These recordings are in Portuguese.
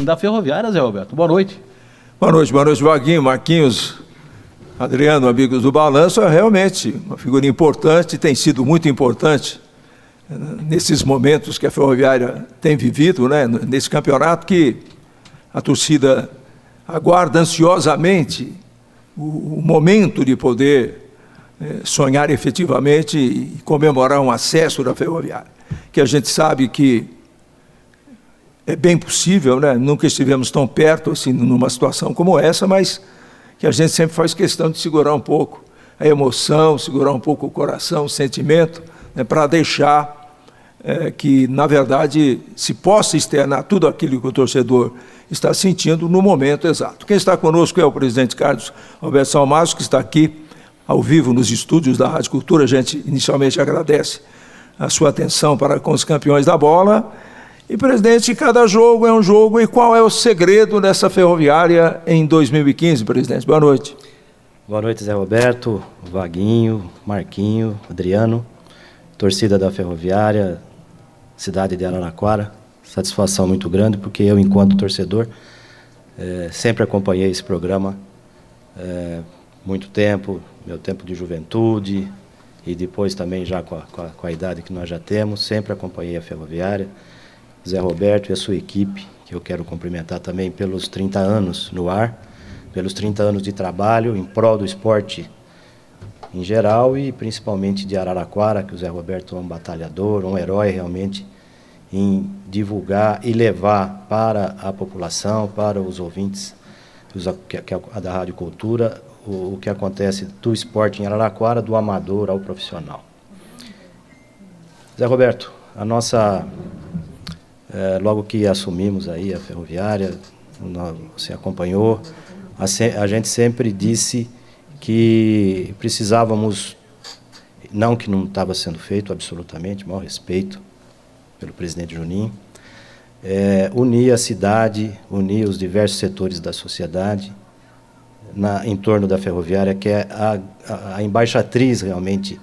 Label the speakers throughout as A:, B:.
A: da Ferroviária, Zé Roberto. Boa noite.
B: Boa noite, Vaguinho, Marquinhos, Adriano, amigos do Balanço. É realmente uma figura importante, tem sido muito importante nesses momentos que a Ferroviária tem vivido, né, nesse campeonato que a torcida aguarda ansiosamente o momento de poder sonhar efetivamente e comemorar um acesso da Ferroviária, que a gente sabe que é bem possível, né? Nunca estivemos tão perto assim numa situação como essa, mas que a gente sempre faz questão de segurar um pouco a emoção, segurar um pouco o coração, o sentimento, né, para deixar que, na verdade, se possa externar tudo aquilo que o torcedor está sentindo no momento exato. Quem está conosco é o presidente Carlos Alberto Salmazo, que está aqui ao vivo nos estúdios da Rádio Cultura. A gente inicialmente agradece a sua atenção para com os campeões da bola. E, presidente, cada jogo é um jogo. E qual é o segredo dessa Ferroviária em 2015, presidente? Boa noite.
C: Boa noite, Zé Roberto, Vaguinho, Marquinho, Adriano, torcida da Ferroviária, cidade de Araraquara. Satisfação muito grande, porque eu, enquanto torcedor, sempre acompanhei esse programa muito tempo, meu tempo de juventude, e depois também já com a idade que nós já temos, sempre acompanhei a Ferroviária. Zé Roberto e a sua equipe, que eu quero cumprimentar também pelos 30 anos no ar, pelos 30 anos de trabalho em prol do esporte em geral e principalmente de Araraquara, que o Zé Roberto é um batalhador, um herói realmente em divulgar e levar para a população, para os ouvintes da Rádio Cultura, o que acontece do esporte em Araraquara, do amador ao profissional. Zé Roberto, a nossa... logo que assumimos aí a Ferroviária, você acompanhou, a gente sempre disse que precisávamos, não que não estava sendo feito absolutamente, maior respeito pelo presidente Juninho, unir a cidade, unir os diversos setores da sociedade em torno da Ferroviária, que é a embaixatriz realmente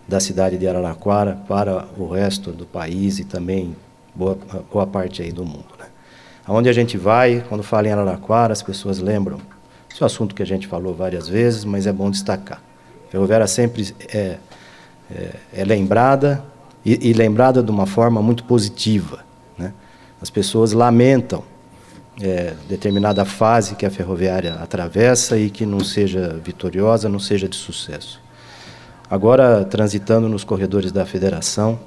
C: da cidade de Araraquara para o resto do país e também boa parte aí do mundo, né? Aonde a gente vai, quando fala em Araraquara, as pessoas lembram. Esse é um assunto que a gente falou várias vezes, mas é bom destacar. A Ferroviária sempre é lembrada e lembrada de uma forma muito positiva, né? As pessoas lamentam determinada fase que a Ferroviária atravessa e que não seja vitoriosa, não seja de sucesso. Agora, transitando nos corredores da Federação,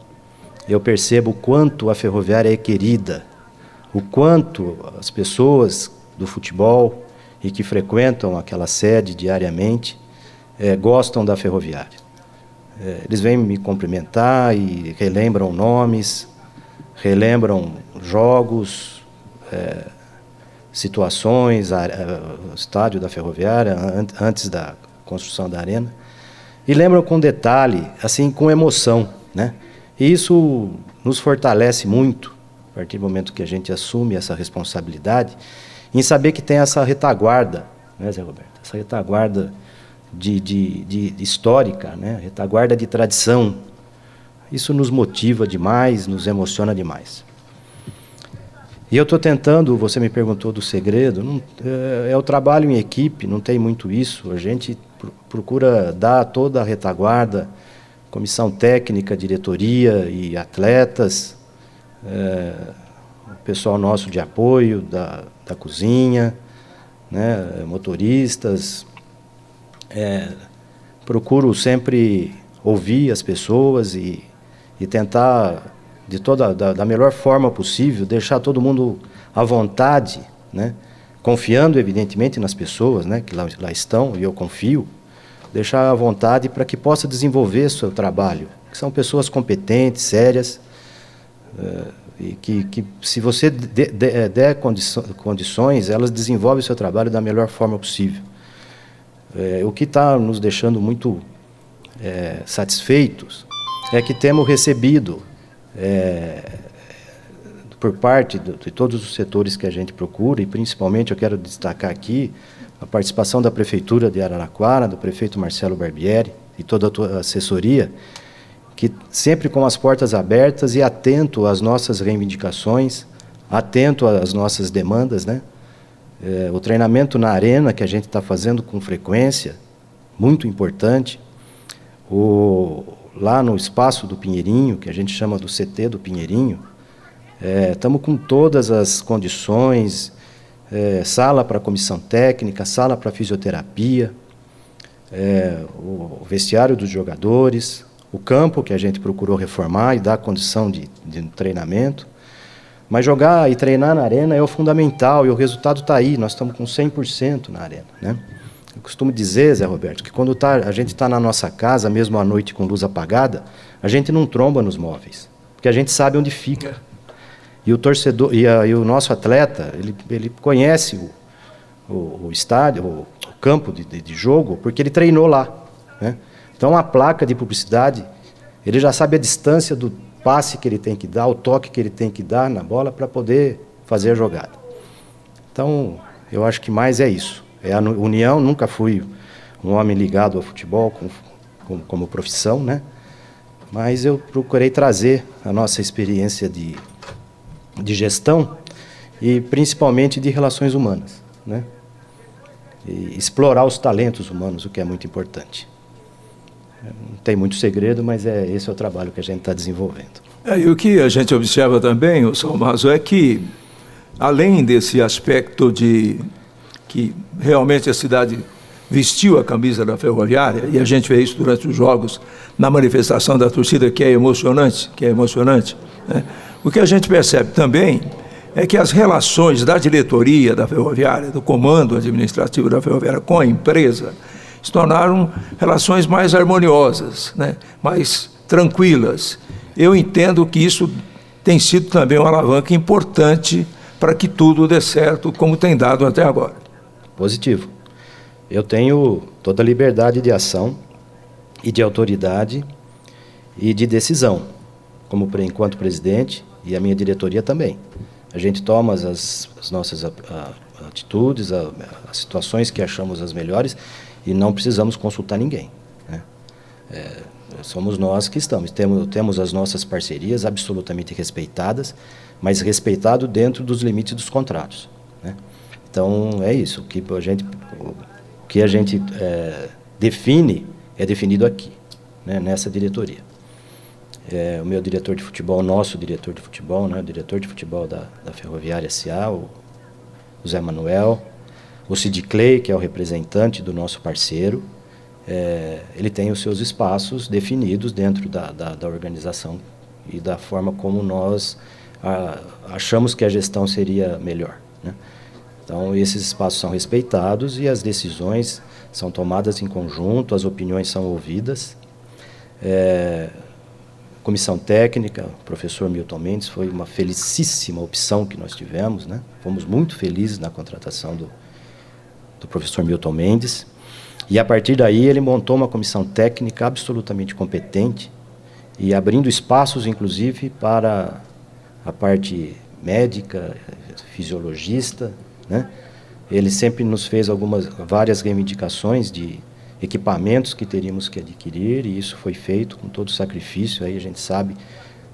C: eu percebo o quanto a Ferroviária é querida, o quanto as pessoas do futebol e que frequentam aquela sede diariamente gostam da Ferroviária. Eles vêm me cumprimentar e relembram nomes, relembram jogos, situações, o estádio da Ferroviária, antes da construção da arena, e lembram com detalhe, assim, com emoção, né? E isso nos fortalece muito, a partir do momento que a gente assume essa responsabilidade, em saber que tem essa retaguarda, né, Zé Roberto? Essa retaguarda de histórica, né? Retaguarda de tradição. Isso nos motiva demais, nos emociona demais. E eu estou tentando, você me perguntou do segredo, é o trabalho em equipe, não tem muito isso. A gente procura dar toda a retaguarda, comissão técnica, diretoria e atletas, o pessoal nosso de apoio, da cozinha, né, motoristas. Procuro sempre ouvir as pessoas e tentar, da melhor forma possível, deixar todo mundo à vontade, né, confiando, evidentemente, nas pessoas, né, que lá estão, e eu confio, deixar à vontade para que possa desenvolver seu trabalho, que são pessoas competentes, sérias, e que se você der condições, elas desenvolvem o seu trabalho da melhor forma possível. O que está nos deixando muito satisfeitos é que temos recebido, por parte de todos os setores que a gente procura, e principalmente eu quero destacar aqui a participação da Prefeitura de Araraquara, do prefeito Marcelo Barbieri e toda a assessoria, que sempre com as portas abertas e atento às nossas reivindicações, atento às nossas demandas, né? O treinamento na arena, que a gente está fazendo com frequência, muito importante. Lá no espaço do Pinheirinho, que a gente chama do CT do Pinheirinho, estamos com todas as condições, sala para comissão técnica, sala para fisioterapia, o vestiário dos jogadores, o campo que a gente procurou reformar e dar condição de treinamento. Mas jogar e treinar na arena é o fundamental e o resultado está aí, nós estamos com 100% na arena, né? Eu costumo dizer, Zé Roberto, que quando a gente está na nossa casa, mesmo à noite com luz apagada, a gente não tromba nos móveis, porque a gente sabe onde fica. E o torcedor, e o nosso atleta, ele conhece o estádio, o campo de jogo, porque ele treinou lá, né? Então a placa de publicidade, ele já sabe a distância do passe que ele tem que dar, o toque que ele tem que dar na bola para poder fazer a jogada. Então, eu acho que mais é isso. É a união, nunca fui um homem ligado ao futebol como profissão, né? Mas eu procurei trazer a nossa experiência de gestão e principalmente de relações humanas, né? E explorar os talentos humanos, o que é muito importante. Não tem muito segredo, mas esse é o trabalho que a gente está desenvolvendo.
B: E o que a gente observa também, Salmazo, é que, além desse aspecto de que realmente a cidade vestiu a camisa da Ferroviária, e a gente vê isso durante os jogos, na manifestação da torcida, que é emocionante, né? O que a gente percebe também é que as relações da diretoria da Ferroviária, do comando administrativo da Ferroviária com a empresa, se tornaram relações mais harmoniosas, né? Mais tranquilas. Eu entendo que isso tem sido também uma alavanca importante para que tudo dê certo, como tem dado até agora.
C: Positivo. Eu tenho toda a liberdade de ação e de autoridade e de decisão, enquanto presidente, e a minha diretoria também. A gente toma as nossas atitudes, as situações que achamos as melhores, e não precisamos consultar ninguém, né? Somos nós que estamos. Temos as nossas parcerias absolutamente respeitadas, mas respeitado dentro dos limites dos contratos, né? Então, é isso. O que a gente define é definido aqui, né, nessa diretoria. O meu diretor de futebol, nosso diretor de futebol, né, o diretor de futebol da Ferroviária S.A., o Zé Manuel, o Sid Clay, que é o representante do nosso parceiro, ele tem os seus espaços definidos dentro da organização e da forma como nós achamos que a gestão seria melhor, né? Então, esses espaços são respeitados e as decisões são tomadas em conjunto, as opiniões são ouvidas. Comissão técnica, o professor Milton Mendes, foi uma felicíssima opção que nós tivemos, né? Fomos muito felizes na contratação do professor Milton Mendes. E, a partir daí, ele montou uma comissão técnica absolutamente competente e abrindo espaços, inclusive, para a parte médica, fisiologista, né? Ele sempre nos fez várias reivindicações de equipamentos que teríamos que adquirir, e isso foi feito com todo sacrifício. Aí a gente sabe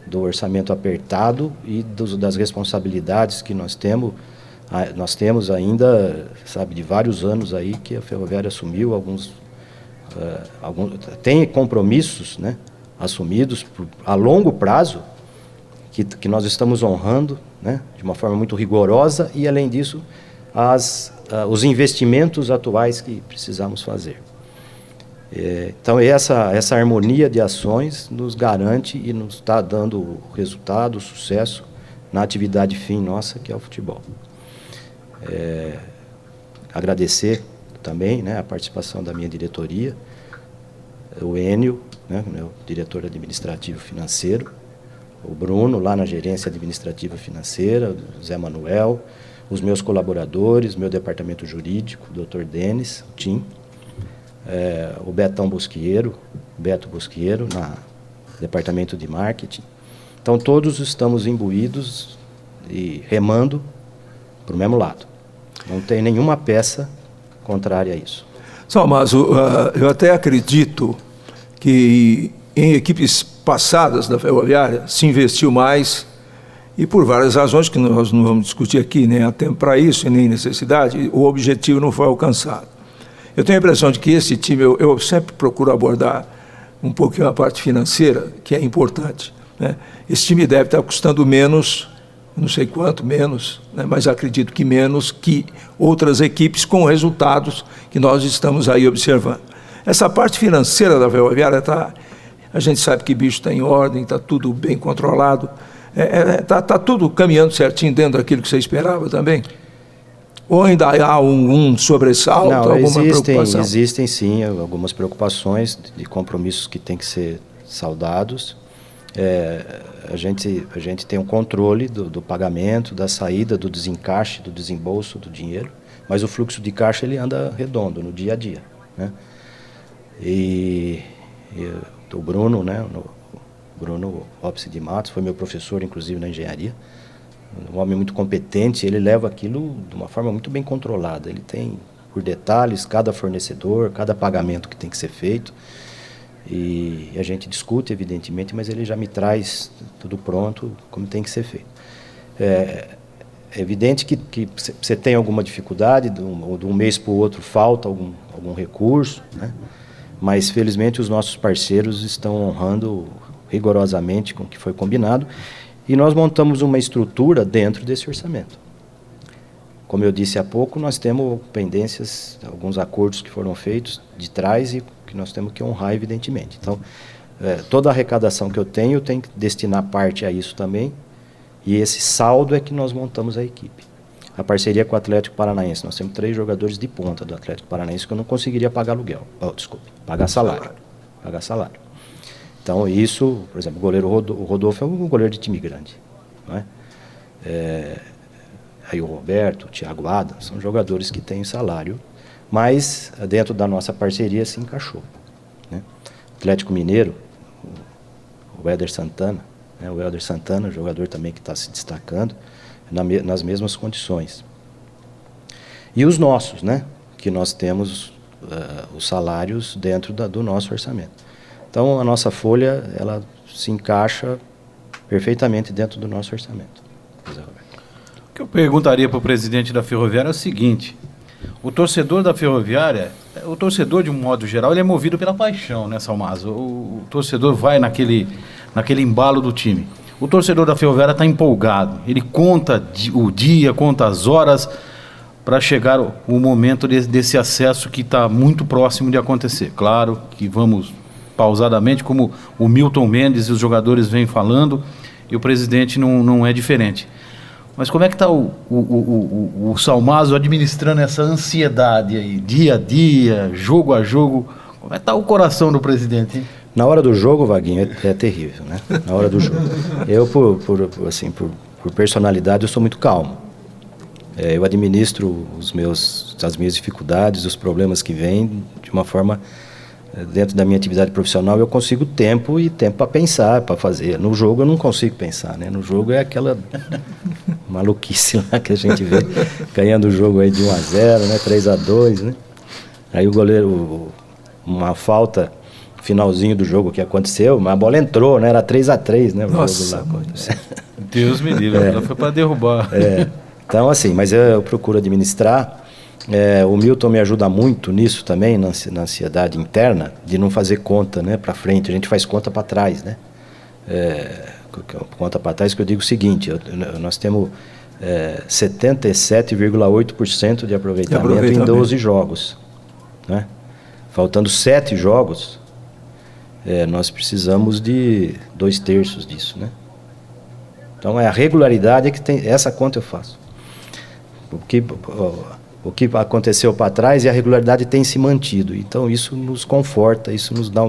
C: do orçamento apertado e das responsabilidades que nós temos ainda, sabe, de vários anos aí que a Ferroviária assumiu, tem compromissos, né, assumidos a longo prazo, que nós estamos honrando, né, de uma forma muito rigorosa, e além disso, os investimentos atuais que precisamos fazer. Então, essa harmonia de ações nos garante e nos está dando resultado, sucesso na atividade fim nossa, que é o futebol. Agradecer também, né, a participação da minha diretoria, o Enio, né, meu diretor administrativo financeiro, o Bruno, lá na gerência administrativa financeira, o Zé Manuel, os meus colaboradores, meu departamento jurídico, o Dr. Denis, o Tim, o Beto Bosquieiro, no departamento de marketing. Então, todos estamos imbuídos e remando para o mesmo lado. Não tem nenhuma peça contrária a isso.
B: Salmazo, eu até acredito que em equipes passadas da Ferroviária se investiu mais E por várias razões que nós não vamos discutir aqui, nem há tempo para isso, nem necessidade, o objetivo não foi alcançado. Eu tenho a impressão de que esse time, eu sempre procuro abordar um pouquinho a parte financeira, que é importante, né? Esse time deve estar custando menos, não sei quanto, menos, né? Mas acredito que menos que outras equipes com resultados que nós estamos aí observando. Essa parte financeira da Ferroviária a gente sabe que o bicho está em ordem, está tudo bem controlado, está tudo caminhando certinho dentro daquilo que você esperava também? Ou ainda há um sobressalto,
C: não,
B: alguma preocupação?
C: Existem sim algumas preocupações de compromissos que têm que ser saudados. A gente tem um controle do pagamento, da saída, do desencaixe, do desembolso do dinheiro, mas o fluxo de caixa ele anda redondo no dia a dia, né? E o Bruno, né, Bruno Lopes de Matos, foi meu professor, inclusive, na engenharia, um homem muito competente, ele leva aquilo de uma forma muito bem controlada. Ele tem, por detalhes, cada fornecedor, cada pagamento que tem que ser feito. E a gente discute, evidentemente, mas ele já me traz tudo pronto, como tem que ser feito. É evidente que você tem alguma dificuldade, de um mês para o outro falta algum recurso, né? Mas, felizmente, os nossos parceiros estão honrando rigorosamente com o que foi combinado. E nós montamos uma estrutura dentro desse orçamento. Como eu disse há pouco, nós temos pendências, alguns acordos que foram feitos de trás e que nós temos que honrar, evidentemente. Então, toda a arrecadação que eu tenho que destinar parte a isso também, e esse saldo é que nós montamos a equipe. A parceria com o Atlético Paranaense, nós temos 3 jogadores de ponta do Atlético Paranaense que eu não conseguiria pagar aluguel, pagar salário. Então, isso, por exemplo, o Rodolfo é um goleiro de time grande, não é? Aí o Roberto, o Thiago Adams, são jogadores que têm salário, mas dentro da nossa parceria se encaixou, né? Atlético Mineiro, o Éder Santana, né? O Éder Santana, jogador também que está se destacando, nas mesmas condições. E os nossos, né? Que nós temos os salários dentro do nosso orçamento. Então, a nossa folha, ela se encaixa perfeitamente dentro do nosso orçamento.
A: O que eu perguntaria para o presidente da Ferroviária é o seguinte: o torcedor da Ferroviária, o torcedor, de um modo geral, ele é movido pela paixão, né, Salmazo? O torcedor vai naquele embalo do time. O torcedor da Ferroviária está empolgado, ele conta o dia, conta as horas para chegar o momento desse acesso que está muito próximo de acontecer. Claro que vamos pausadamente, como o Milton Mendes e os jogadores vêm falando, e o presidente não é diferente. Mas como é que está o Salmazo administrando essa ansiedade aí, dia a dia, jogo a jogo? Como é que está o coração do presidente, hein?
C: Na hora do jogo, Vaguinho, é terrível, né? Na hora do jogo. Eu, por personalidade, eu sou muito calmo. Eu administro as minhas dificuldades, os problemas que vêm de uma forma... Dentro da minha atividade profissional, eu consigo tempo para pensar, para fazer. No jogo, eu não consigo pensar, né? No jogo é aquela maluquice lá que a gente vê, ganhando o jogo aí de 1-0, né? 3-2, né? Aí o goleiro, uma falta, finalzinho do jogo que aconteceu, mas a bola entrou, né? Era 3-3, né?
B: Nossa,
C: jogo lá.
A: Deus me livre, ela foi para derrubar.
C: Então, assim, mas eu procuro administrar. O Milton me ajuda muito nisso também, na ansiedade interna, de não fazer conta, né, para frente. A gente faz conta para trás, né? Conta para trás, que eu digo o seguinte: nós temos 77,8% de aproveitamento em 12 jogos, né? Faltando 7 jogos, nós precisamos de 2/3 disso, né? Então, a regularidade é que tem. Essa conta eu faço. O que aconteceu para trás e a regularidade tem se mantido. Então, isso nos conforta, isso nos dá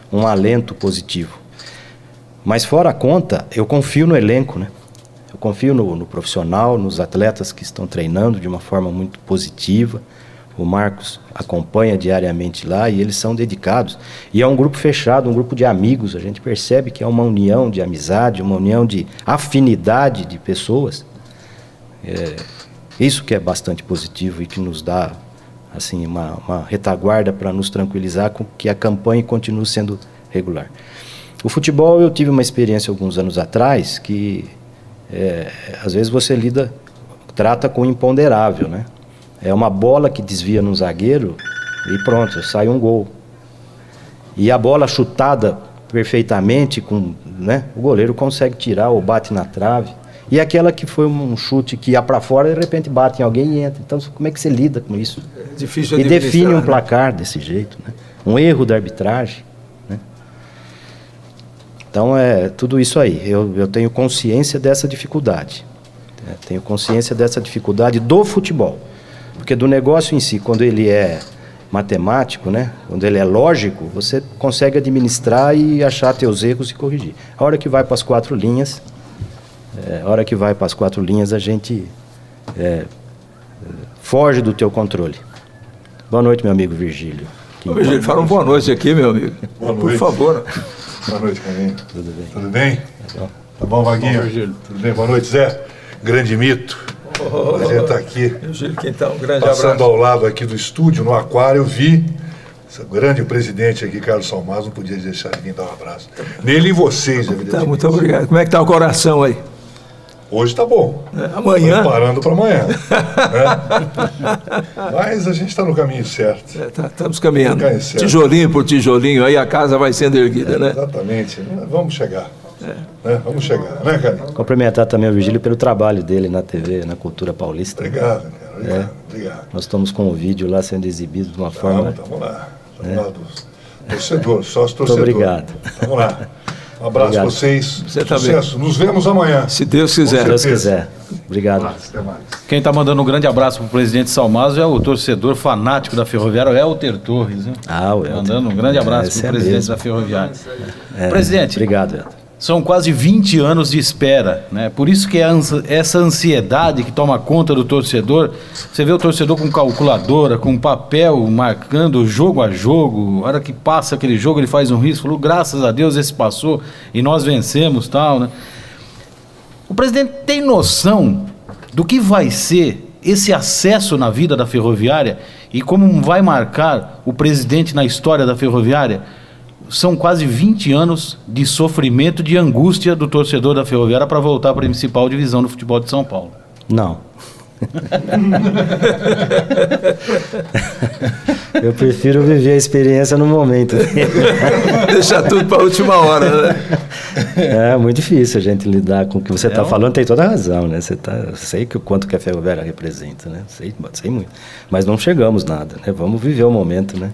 C: um alento positivo. Mas, fora a conta, eu confio no elenco, né? Eu confio no profissional, nos atletas que estão treinando de uma forma muito positiva. O Marcos acompanha diariamente lá e eles são dedicados. E é um grupo fechado, um grupo de amigos. A gente percebe que é uma união de amizade, uma união de afinidade de pessoas. Isso que é bastante positivo e que nos dá assim, uma retaguarda para nos tranquilizar com que a campanha continue sendo regular. O futebol, eu tive uma experiência alguns anos atrás que às vezes você trata com o imponderável, né? É uma bola que desvia num zagueiro e pronto, sai um gol. E a bola chutada perfeitamente, né, o goleiro consegue tirar ou bate na trave. E aquela que foi um chute que ia para fora, de repente bate em alguém e entra. Então, como é que você lida com isso?
B: É difícil
C: e define um
B: né?
C: placar desse jeito, né? Um erro da arbitragem, né? Então, tudo isso aí. Eu tenho consciência dessa dificuldade. Tenho consciência dessa dificuldade do futebol. Porque do negócio em si, quando ele é matemático, né? Quando ele é lógico, você consegue administrar e achar teus erros e corrigir. A hora que vai para as 4 linhas, a gente foge do teu controle. Boa noite, meu amigo Virgílio.
B: Virgílio, fala uma boa noite aqui, meu amigo.
D: Boa noite.
B: Por favor.
D: Boa noite, Carlinhos.
C: Tudo bem?
D: Tudo bem? Tá bom, Vaguinho? Virgílio. Tudo bem? Boa noite, Zé. Grande mito. A gente está aqui.
B: Virgílio, então, um grande
D: passando
B: abraço.
D: ao lado aqui do estúdio, no aquário, eu vi esse grande presidente aqui, Carlos Salmazo, não podia deixar de vir dar um abraço. Nele e vocês, evidentemente.
B: Tá, muito obrigado. Como é que está o coração aí?
D: Hoje tá bom.
B: Amanhã?
D: Preparando para amanhã. Mas a gente está no caminho certo.
B: Estamos caminhando.
D: Certo.
B: Tijolinho por tijolinho, aí a casa vai sendo erguida, né?
D: Exatamente. Vamos chegar. Né? Vamos chegar, né, Carlinhos?
C: Cumprimentar também o Virgílio pelo trabalho dele na TV, na Cultura Paulista.
D: Obrigado, cara. Obrigado.
C: Nós estamos com o vídeo lá sendo exibido de uma forma...
D: Estamos lá. Estamos lá dos torcedores, sócio torcedor.
C: Muito obrigado.
D: Vamos lá. Um abraço a vocês.
B: Você
D: Sucesso.
B: também.
D: Nos vemos amanhã.
B: Se Deus quiser.
C: Se Deus quiser. Obrigado.
D: Até mais.
A: Quem está mandando um grande abraço para o presidente Salmazo é o torcedor fanático da Ferroviária, o Helter Torres. Né?
C: O Helter.
A: Mandando um grande abraço para o presidente
C: mesmo.
A: da Ferroviária. Presidente,
C: Obrigado, Helter.
A: são quase 20 anos de espera, né? Por isso que essa ansiedade que toma conta do torcedor, você vê o torcedor com calculadora, com papel, marcando jogo a jogo, a hora que passa aquele jogo ele faz um risco, falou, graças a Deus esse passou e nós vencemos, tal, né? O presidente tem noção do que vai ser esse acesso na vida da Ferroviária e como vai marcar o presidente na história da Ferroviária? São quase 20 anos de sofrimento, de angústia do torcedor da Ferroviária para voltar para a principal divisão do futebol de São Paulo.
C: Não. Eu prefiro viver a experiência no momento.
B: Deixar tudo para a última hora, né?
C: É muito difícil a gente lidar com o que você está falando, tem toda a razão, né? Eu sei que o quanto que a Ferroviária representa, né? Sei muito. Mas não chegamos nada, né? Vamos viver o momento, né?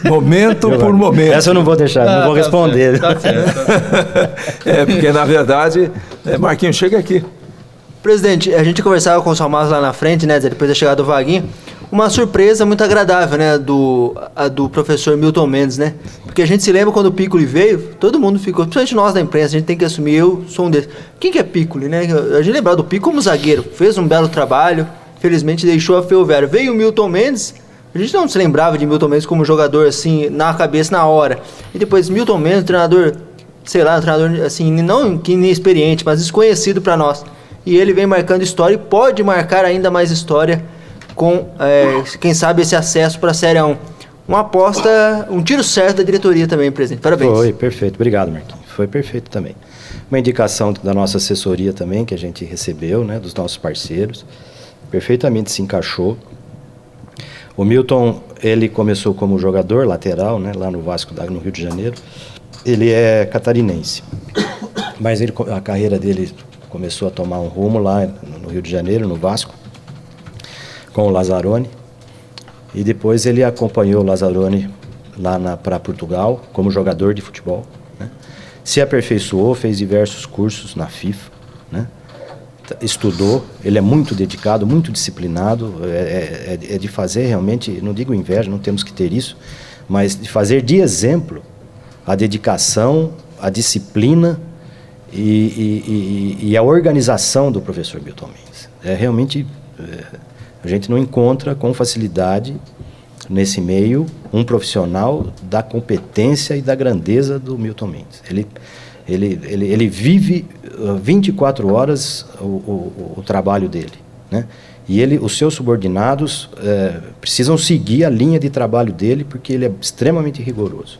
B: Momento por momento.
C: Essa eu não vou deixar, não vou responder.
A: Tá certo.
B: Porque na verdade, Marquinhos, chega aqui.
E: Presidente, a gente conversava com o Salmazo lá na frente, né, depois da chegada do Vaguinho, uma surpresa muito agradável, né, do professor Milton Mendes, né, porque a gente se lembra quando o Piccoli veio, todo mundo ficou, principalmente nós da imprensa, a gente tem que assumir, eu sou um deles. Quem que é Piccoli, né? A gente lembra do Piccoli como zagueiro, fez um belo trabalho, felizmente deixou a Ferroviária. Veio o Milton Mendes, a gente não se lembrava de Milton Mendes como jogador, assim, na cabeça, na hora. E depois Milton Mendes, treinador, sei lá, um treinador, assim, não que inexperiente, mas desconhecido para nós. E ele vem marcando história e pode marcar ainda mais história com, quem sabe, esse acesso para a Série A1. Uma aposta, um tiro certo da diretoria também, presidente. Parabéns.
C: Foi, perfeito. Obrigado, Marquinhos. Foi perfeito também. Uma indicação da nossa assessoria também, que a gente recebeu, né, dos nossos parceiros. Perfeitamente se encaixou. O Milton, ele começou como jogador lateral, né, lá no Vasco, no Rio de Janeiro. Ele é catarinense. Mas a carreira dele começou a tomar um rumo lá no Rio de Janeiro, no Vasco, com o Lazzaroni. E depois ele acompanhou o Lazzaroni lá para Portugal, como jogador de futebol, né? Se aperfeiçoou, fez diversos cursos na FIFA, né? Estudou, ele é muito dedicado, muito disciplinado, é de fazer realmente, não digo inveja, não temos que ter isso, mas de fazer de exemplo a dedicação, a disciplina e a organização do professor Milton Mendes. Realmente, a gente não encontra com facilidade nesse meio um profissional da competência e da grandeza do Milton Mendes. Ele vive 24 horas o trabalho dele, né? E os seus subordinados precisam seguir a linha de trabalho dele porque ele é extremamente rigoroso.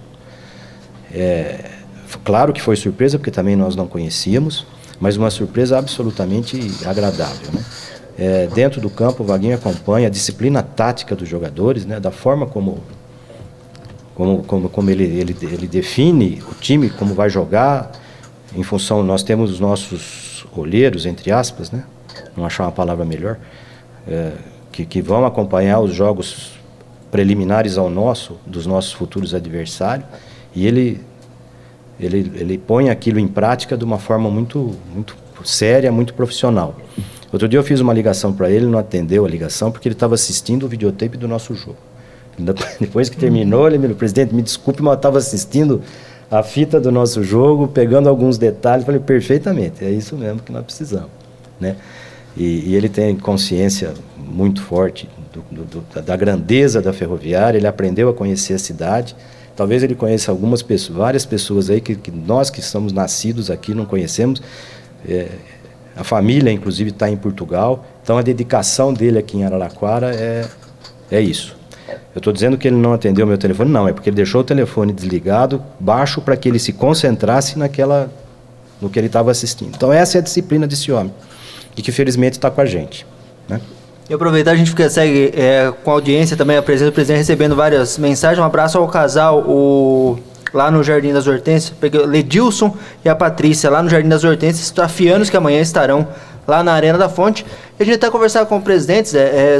C: Claro que foi surpresa, porque também nós não conhecíamos, mas uma surpresa absolutamente agradável, né? Dentro do campo, o Vaguinho acompanha a disciplina tática dos jogadores, né? Da forma como ele define o time, como vai jogar, em função, nós temos os nossos olheiros, entre aspas, né? Não achar uma palavra melhor, que vão acompanhar os jogos preliminares dos nossos futuros adversários, e ele põe aquilo em prática de uma forma muito, muito séria, muito profissional. Outro dia eu fiz uma ligação para ele não atendeu a ligação porque ele estava assistindo o videotape do nosso jogo. Depois que terminou, ele me falou: presidente, me desculpe, mas eu estava assistindo a fita do nosso jogo, pegando alguns detalhes. Falei: perfeitamente, é isso mesmo que nós precisamos, né? E ele tem consciência muito forte da grandeza da Ferroviária. Ele aprendeu a conhecer a cidade. Talvez ele conheça algumas pessoas, várias pessoas aí que nós que somos nascidos aqui não conhecemos. A família, inclusive, está em Portugal. Então, a dedicação dele aqui em Araraquara é isso. Eu estou dizendo que ele não atendeu o meu telefone, não. É porque ele deixou o telefone desligado, baixo, para que ele se concentrasse no que ele estava assistindo. Então, essa é a disciplina desse homem. E que, felizmente, está com a gente, né?
E: E aproveitar, a gente segue com a audiência também, a presença do presidente recebendo várias mensagens. Um abraço ao casal, lá no Jardim das Hortênsias, Ledilson e a Patrícia, lá no Jardim das Hortênsias, tafianos que amanhã estarão lá na Arena da Fonte. E a gente está conversando com o presidente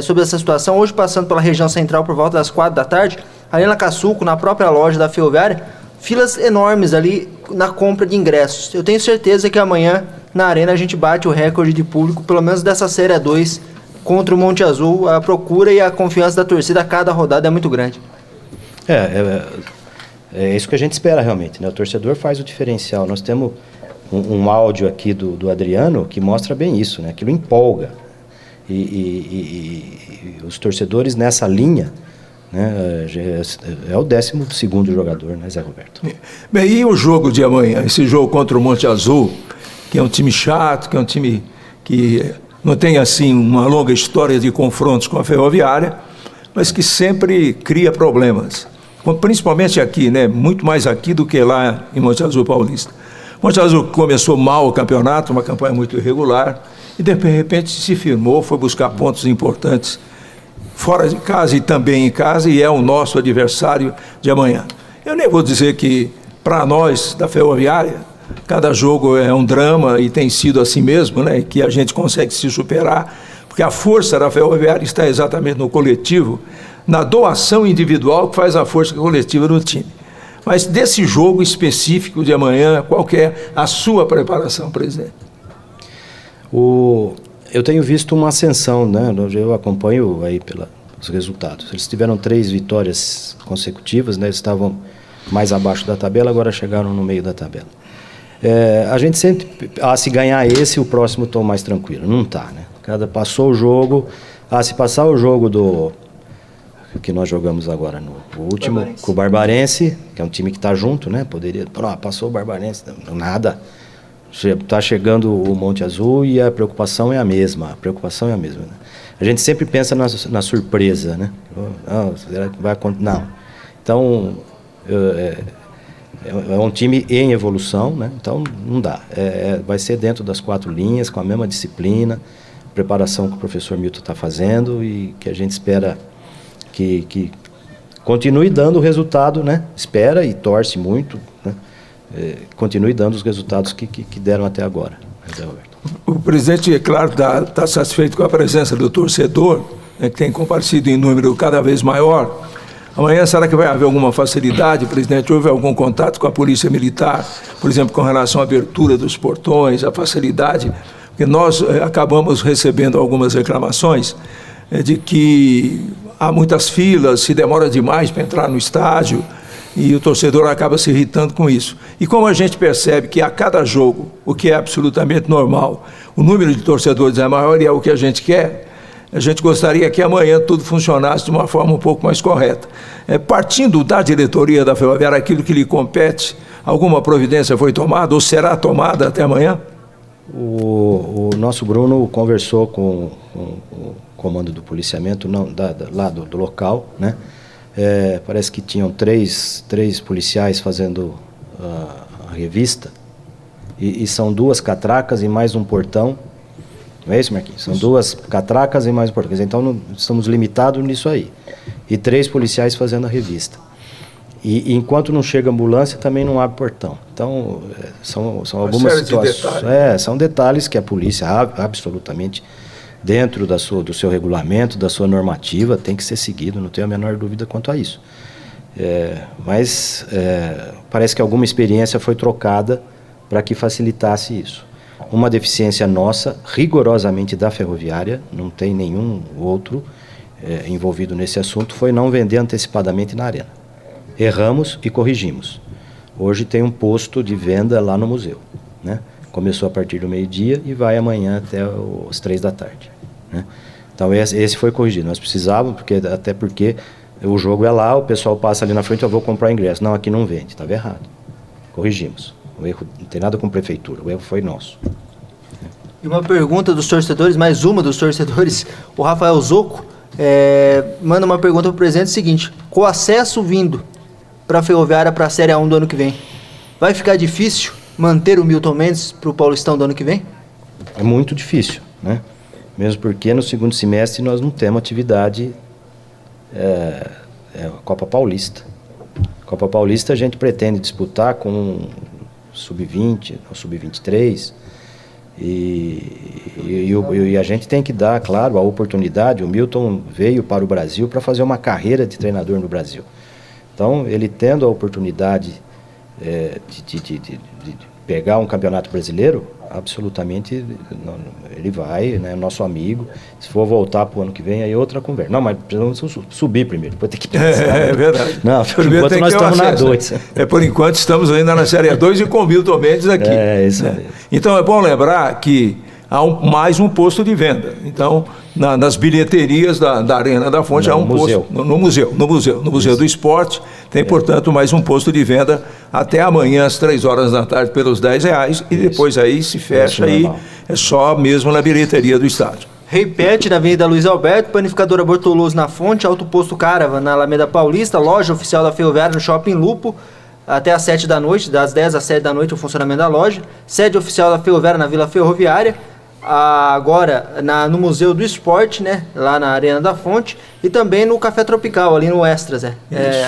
E: sobre essa situação, hoje passando pela região central por volta das 4 da tarde, Arena Caçulco, na própria loja da Ferroviária, filas enormes ali na compra de ingressos. Eu tenho certeza que amanhã na Arena a gente bate o recorde de público, pelo menos dessa Série A2, contra o Monte Azul. A procura e a confiança da torcida a cada rodada é muito grande.
C: É isso que a gente espera realmente, né? O torcedor faz o diferencial. Nós temos um áudio aqui do Adriano que mostra bem isso, né? Aquilo empolga. E os torcedores nessa linha, né? É o 12º jogador, né, Zé Roberto?
B: Bem, e o jogo de amanhã? Esse jogo contra o Monte Azul, que é um time chato, que é um time que não tem assim uma longa história de confrontos com a Ferroviária, mas que sempre cria problemas. Principalmente aqui, né? Muito mais aqui do que lá em Monte Azul Paulista. Monte Azul começou mal o campeonato, uma campanha muito irregular, e de repente se firmou, foi buscar pontos importantes fora de casa e também em casa, e é o nosso adversário de amanhã. Eu nem vou dizer que, para nós, da Ferroviária, cada jogo é um drama, e tem sido assim mesmo, né? Que a gente consegue se superar, porque a força da Ferroviária está exatamente no coletivo, na doação individual que faz a força coletiva do time. Mas desse jogo específico de amanhã, qual que é a sua preparação, presidente?
C: Eu tenho visto uma ascensão, né? Eu acompanho aí pelos resultados. Eles tiveram 3 vitórias consecutivas, né? Eles estavam mais abaixo da tabela, agora chegaram no meio da tabela. A gente sempre, se ganhar esse, o próximo estou mais tranquilo. Não está, né? Passou o jogo, se passar o jogo que nós jogamos agora no último, com o Barbarense, que é um time que está junto, né? Poderia, passou o Barbarense, não, nada. Está chegando o Monte Azul e a preocupação é a mesma. Né? A gente sempre pensa na surpresa, né? Será que vai acontecer? Não. Então, é um time em evolução, né? Então não dá. Vai ser dentro das 4 linhas, com a mesma disciplina, preparação que o professor Milton está fazendo, e que a gente espera que continue dando o resultado, né? Espera e torce muito, né? Continue dando os resultados que deram até agora. Zé Roberto.
B: O presidente, é claro, está satisfeito com a presença do torcedor, né, que tem comparecido em número cada vez maior. Amanhã, será que vai haver alguma facilidade, presidente? Houve algum contato com a Polícia Militar, por exemplo, com relação à abertura dos portões, a facilidade? Porque nós acabamos recebendo algumas reclamações de que há muitas filas, se demora demais para entrar no estádio, e o torcedor acaba se irritando com isso. E como a gente percebe que a cada jogo, o que é absolutamente normal, o número de torcedores é maior e é o que a gente quer, a gente gostaria que amanhã tudo funcionasse de uma forma um pouco mais correta. Partindo da diretoria da Ferroviária, aquilo que lhe compete, alguma providência foi tomada ou será tomada até amanhã?
C: O nosso Bruno conversou com o comando do policiamento lá do local, né? Parece que tinham três policiais fazendo a revista, E são 2 catracas e mais um portão. Não é isso, Marquinhos? São 2 catracas e mais um portão. Então, não, estamos limitados nisso aí. E 3 policiais fazendo a revista. E enquanto não chega a ambulância, também não abre portão. Então, são algumas situações. São detalhes que a polícia, absolutamente, dentro do seu regulamento, da sua normativa, tem que ser seguido, não tenho a menor dúvida quanto a isso. Mas parece que alguma experiência foi trocada para que facilitasse isso. Uma deficiência nossa, rigorosamente da Ferroviária, não tem nenhum outro envolvido nesse assunto, foi não vender antecipadamente na arena. Erramos e corrigimos. Hoje tem um posto de venda lá no museu, né? Começou a partir do meio-dia e vai amanhã até as 3 da tarde, né? Então esse foi corrigido. Nós precisávamos, até porque o jogo é lá, o pessoal passa ali na frente, eu vou comprar ingresso. Não, aqui não vende, estava errado. Corrigimos. O erro não tem nada com a prefeitura, o erro foi nosso.
E: E uma pergunta dos torcedores, mais uma dos torcedores, o Rafael Zocco, manda uma pergunta para o presidente seguinte: com o acesso vindo para a Ferroviária para a Série A1 do ano que vem, vai ficar difícil manter o Milton Mendes para o Paulistão do ano que vem?
C: É muito difícil, né? Mesmo porque no segundo semestre nós não temos atividade Copa Paulista. Copa Paulista a gente pretende disputar com Sub-20 ou Sub-23 e a gente tem que dar, claro, a oportunidade. O Milton veio para o Brasil para fazer uma carreira de treinador no Brasil. Então, ele tendo a oportunidade de pegar um campeonato brasileiro, absolutamente ele vai, né, nosso amigo. Se for voltar para o ano que vem, aí outra conversa. Não, mas precisamos subir primeiro, depois tem que pensar.
B: É verdade.
C: Não, por enquanto nós estamos na 2.
B: Por enquanto estamos ainda na Série 2 e com o Milton Mendes aqui.
C: Isso mesmo.
B: Então é bom lembrar que há mais um posto de venda. Então, nas bilheterias da Arena da Fonte, há um posto. No Museu do Esporte, tem, portanto, mais um posto de venda até amanhã, às 3 horas da tarde, pelos R$10, e depois aí se fecha aí, é só mesmo na bilheteria do estádio.
E: Repete na Avenida Luiz Alberto, Panificadora Bortoloso na Fonte, Alto Posto Caravan na Alameda Paulista, loja oficial da Ferroviária no Shopping Lupo, até às 7 da noite, das 10 às 7 da noite o funcionamento da loja, sede oficial da Ferroviária na Vila Ferroviária, agora no Museu do Esporte, né, lá na Arena da Fonte, e também no Café Tropical, ali no Extras,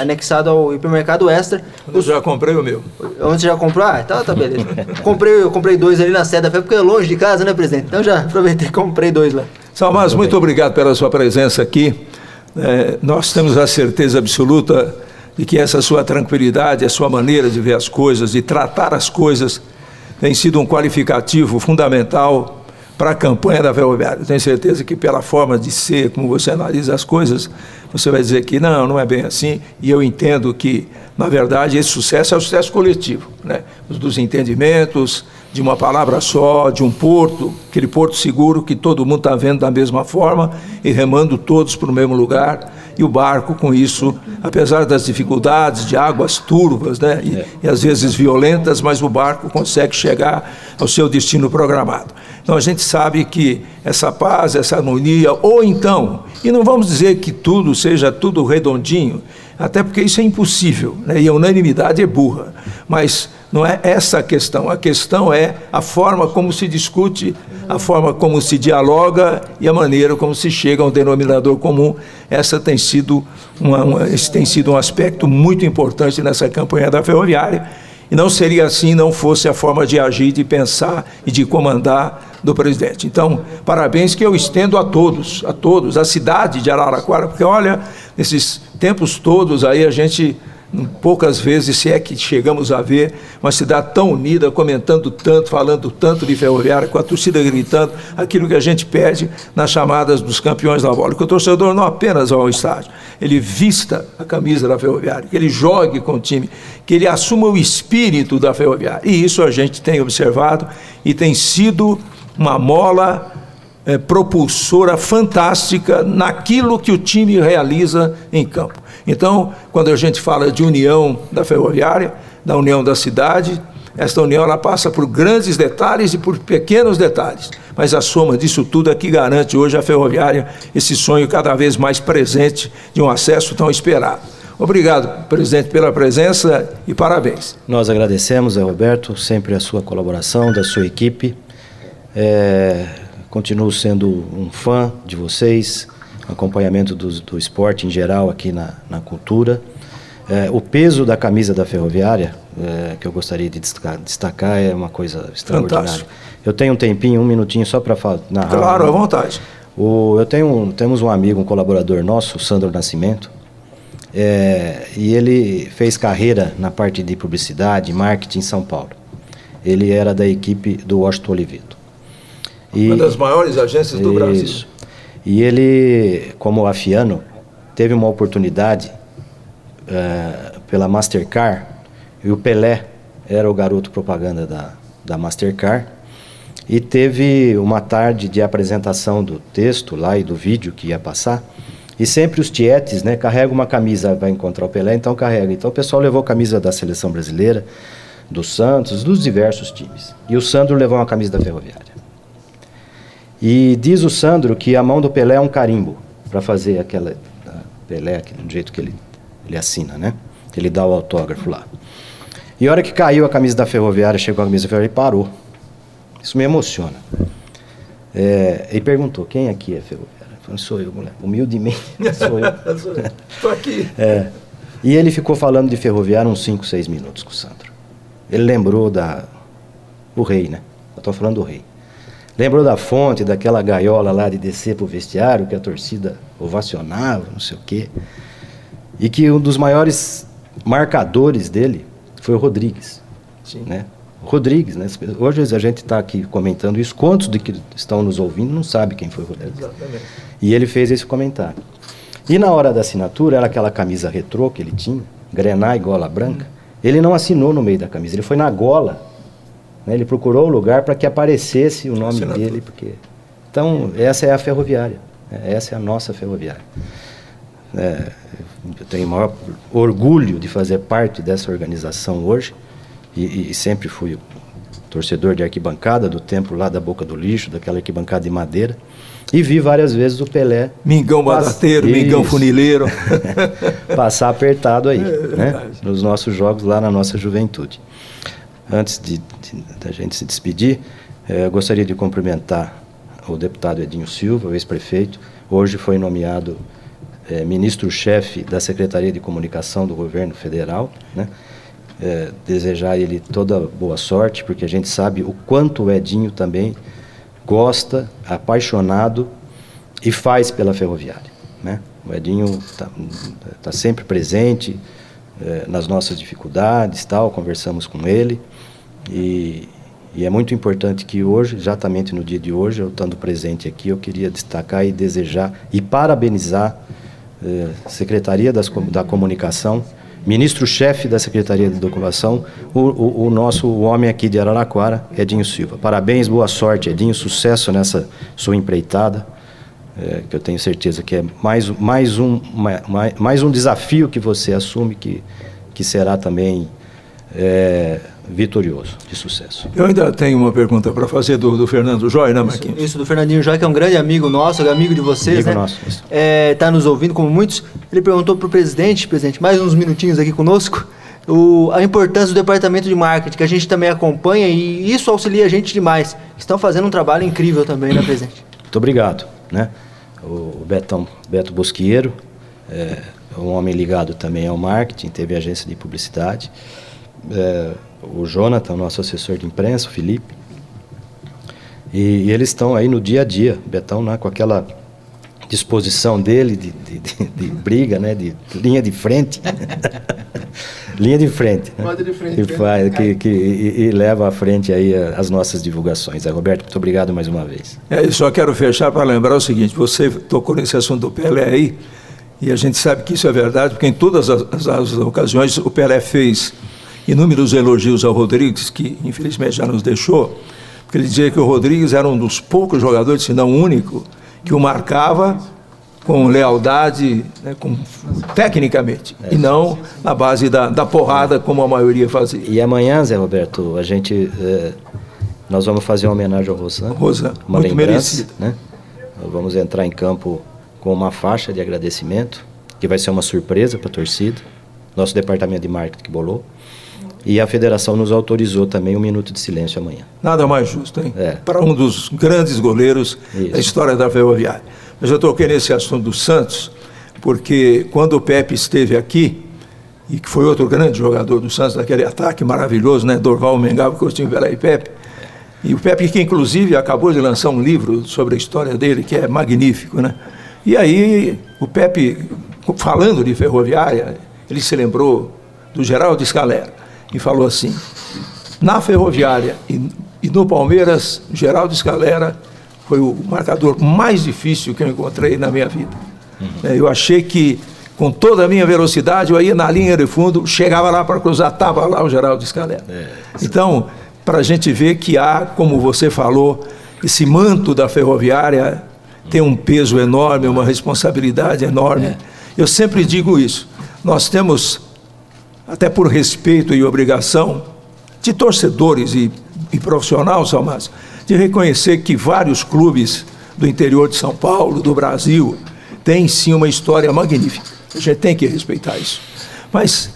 E: anexado ao hipermercado Extra.
B: Eu já comprei o meu.
E: Onde você já comprou? Então tá beleza. Eu comprei 2 ali na sede da Fé, porque é longe de casa, né, presidente? Então já aproveitei e comprei 2 lá.
B: Salmaz, muito obrigado pela sua presença aqui. Nós temos a certeza absoluta de que essa sua tranquilidade, a sua maneira de ver as coisas, de tratar as coisas, tem sido um qualificativo fundamental para a campanha da Ferroviária. Tenho certeza que pela forma de ser, como você analisa as coisas, você vai dizer que não é bem assim, e eu entendo que, na verdade, esse sucesso é o sucesso coletivo, né? Dos entendimentos, de uma palavra só, de um porto, aquele porto seguro que todo mundo está vendo da mesma forma e remando todos para o mesmo lugar, e o barco com isso, apesar das dificuldades de águas turvas, né, e às vezes violentas, mas o barco consegue chegar ao seu destino programado. Então a gente sabe que essa paz, essa harmonia, ou então, e não vamos dizer que tudo seja tudo redondinho, até porque isso é impossível, né, e a unanimidade é burra, mas não é essa a questão é a forma como se discute, a forma como se dialoga e a maneira como se chega a um denominador comum. Esse tem sido um aspecto muito importante nessa campanha da Ferroviária, e não seria assim não fosse a forma de agir, de pensar e de comandar do presidente. Então, parabéns que eu estendo a todos, a cidade de Araraquara, porque olha, nesses tempos todos aí a gente poucas vezes, se é que chegamos a ver uma cidade tão unida, comentando tanto, falando tanto de Ferroviária, com a torcida gritando aquilo que a gente pede nas chamadas dos campeões da bola, que o torcedor não apenas vá ao estádio, ele vista a camisa da Ferroviária, que ele jogue com o time, que ele assuma o espírito da Ferroviária, e isso a gente tem observado e tem sido uma mola propulsora fantástica naquilo que o time realiza em campo. Então, quando a gente fala de união da Ferroviária, da união da cidade, esta união ela passa por grandes detalhes e por pequenos detalhes, mas a soma disso tudo é que garante hoje a Ferroviária esse sonho cada vez mais presente de um acesso tão esperado. Obrigado, presidente, pela presença e parabéns.
C: Nós agradecemos, Zé Roberto, sempre a sua colaboração, da sua equipe. Continuo sendo um fã de vocês, acompanhamento do esporte em geral aqui na cultura. O peso da camisa da Ferroviária, que eu gostaria de destacar, é uma coisa extraordinária.
B: Fantástico.
C: Eu tenho um tempinho, um minutinho só para narrar.
B: Claro, à vontade.
C: Temos um amigo, um colaborador nosso, o Sandro Nascimento, e ele fez carreira na parte de publicidade, marketing em São Paulo. Ele era da equipe do Washington Oliveto.
B: Uma das maiores agências do Brasil.
C: Isso. E ele, como afiano, teve uma oportunidade pela Mastercard, e o Pelé era o garoto propaganda da Mastercard, e teve uma tarde de apresentação do texto lá e do vídeo que ia passar, e sempre os tietes, né, carregam uma camisa, vai encontrar o Pelé, então carrega. Então o pessoal levou a camisa da Seleção Brasileira, do Santos, dos diversos times. E o Sandro levou uma camisa da Ferroviária. E diz o Sandro que a mão do Pelé é um carimbo, para fazer aquela Pelé, do jeito que ele assina, né? Ele dá o autógrafo lá. E a hora que caiu a camisa da Ferroviária, chegou a camisa da Ferroviária e parou. Isso me emociona. E perguntou, quem aqui é Ferroviária? Eu falei, sou eu, moleque. Humildemente, sou eu.
B: Estou aqui.
C: E ele ficou falando de Ferroviária uns 5, 6 minutos com o Sandro. Ele lembrou do rei, né? Eu estou falando do rei. Lembrou da fonte, daquela gaiola lá de descer para o vestiário, que a torcida ovacionava, não sei o quê. E que um dos maiores marcadores dele foi o Rodrigues.
B: Sim.
C: Né? Rodrigues, né? Hoje a gente está aqui comentando isso. Quantos de que estão nos ouvindo não sabem quem foi o Rodrigues?
B: Exatamente.
C: E ele fez esse comentário. E na hora da assinatura, era aquela camisa retrô que ele tinha, grená e gola branca. Ele não assinou no meio da camisa, ele foi na gola. Né? Ele procurou o lugar para que aparecesse o nome dele. Então, essa é a Ferroviária. Essa é a nossa Ferroviária. Eu tenho o maior orgulho de fazer parte dessa organização hoje. E sempre fui torcedor de arquibancada, do tempo lá da Boca do Lixo, daquela arquibancada de madeira. E vi várias vezes o Pelé...
B: Mingão badateiro, mingão funileiro.
C: Passar apertado aí, né? Nos nossos jogos lá na nossa juventude. Antes da gente se despedir, eu gostaria de cumprimentar o deputado Edinho Silva, o ex-prefeito. Hoje foi nomeado ministro-chefe da Secretaria de Comunicação do Governo Federal, né? Desejar a ele toda boa sorte, porque a gente sabe o quanto o Edinho também gosta, apaixonado e faz pela Ferroviária, né? O Edinho tá sempre presente nas nossas dificuldades, tal, conversamos com ele e é muito importante que hoje, exatamente no dia de hoje, eu estando presente aqui, eu queria destacar e desejar e parabenizar Secretaria da Comunicação, ministro-chefe da Secretaria de Documentação, o homem aqui de Araraquara, Edinho Silva. Parabéns, boa sorte, Edinho, sucesso nessa sua empreitada, que eu tenho certeza que é mais um desafio que você assume, que será também vitorioso, de sucesso.
B: Eu ainda tenho uma pergunta para fazer do Fernando Joy, né, Marquinhos?
E: Isso, do Fernandinho Joy, que é um grande amigo nosso, amigo de vocês,
C: amigo
E: né?
C: Nosso,
E: está nos ouvindo, como muitos. Ele perguntou para o presidente, mais uns minutinhos aqui conosco, a importância do departamento de marketing, que a gente também acompanha, e isso auxilia a gente demais. Estão fazendo um trabalho incrível também, né, presidente?
C: Muito obrigado, né? O Beto Bosquieiro, um homem ligado também ao marketing, teve agência de publicidade. O Jonathan, nosso assessor de imprensa, o Felipe. E eles estão aí no dia a dia, Betão, né, com aquela disposição dele de briga, né, de linha de frente. Linha de frente. Né?
E: Roda de frente.
C: E leva à frente aí as nossas divulgações. Roberto, muito obrigado mais uma vez.
B: Eu só quero fechar para lembrar o seguinte, você tocou nesse assunto do Pelé aí, e a gente sabe que isso é verdade, porque em todas as ocasiões o Pelé fez inúmeros elogios ao Rodrigues, que infelizmente já nos deixou, porque ele dizia que o Rodrigues era um dos poucos jogadores, se não o único, que o marcava com lealdade, né, tecnicamente, e não na base da porrada, como a maioria fazia.
C: E amanhã, Zé Roberto, nós vamos fazer uma homenagem ao Rosan. Uma
B: muito
C: lembrança,
B: merecida.
C: né? Nós vamos entrar em campo com uma faixa de agradecimento que vai ser uma surpresa para a torcida. Nosso departamento de marketing que bolou. E a federação nos autorizou também 1 minuto de silêncio amanhã.
B: Nada mais justo, hein?
C: É.
B: Para um dos grandes goleiros
C: Isso.
B: da história da Ferroviária. Mas eu toquei nesse assunto do Santos, porque quando o Pepe esteve aqui, e que foi outro grande jogador do Santos, daquele ataque maravilhoso, né? Dorval, Mengava, Coutinho, Vela e Pepe. E o Pepe, que inclusive acabou de lançar um livro sobre a história dele, que é magnífico, né? E aí, o Pepe, falando de Ferroviária, ele se lembrou do Geraldo Scalera e falou assim: na Ferroviária e no Palmeiras, Geraldo Scalera foi o marcador mais difícil que eu encontrei na minha vida. Eu achei que, com toda a minha velocidade, eu ia na linha de fundo, chegava lá para cruzar, estava lá o Geraldo Scalera. Então, para a gente ver que há, como você falou, esse manto da Ferroviária tem um peso enorme, uma responsabilidade enorme. Eu sempre digo isso. Nós temos, até por respeito e obrigação de torcedores e profissional, Salmásio, de reconhecer que vários clubes do interior de São Paulo, do Brasil, têm sim uma história magnífica. A gente tem que respeitar isso. Mas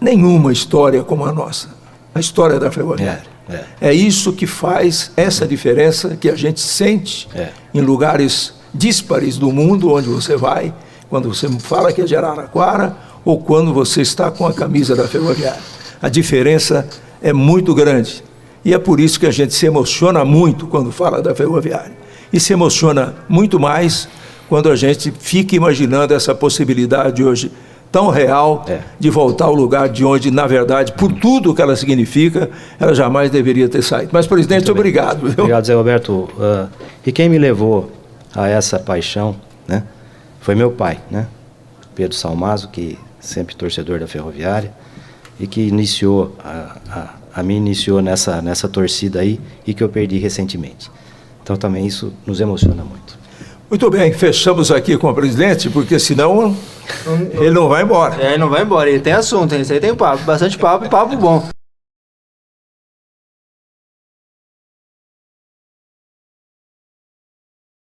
B: nenhuma história como a nossa. A história da Ferroviária. É isso que faz essa diferença que a gente sente em lugares díspares do mundo onde você vai, quando você fala que é de Araraquara ou quando você está com a camisa da Ferroviária. A diferença é muito grande. E é por isso que a gente se emociona muito quando fala da Ferroviária. E se emociona muito mais quando a gente fica imaginando essa possibilidade hoje tão real de voltar ao lugar de onde, na verdade, por tudo que ela significa, ela jamais deveria ter saído. Mas, presidente, muito obrigado. Viu?
C: Obrigado, Zé Roberto. E quem me levou a essa paixão, né, foi meu pai, né, Pedro Salmazo, que sempre torcedor da Ferroviária, e que iniciou, me iniciou nessa torcida aí, e que eu perdi recentemente. Então também isso nos emociona muito.
B: Muito bem, fechamos aqui com o presidente, porque senão ele não vai embora.
E: Ele não vai embora, ele tem assunto, hein? Isso aí tem papo, bastante papo e papo bom.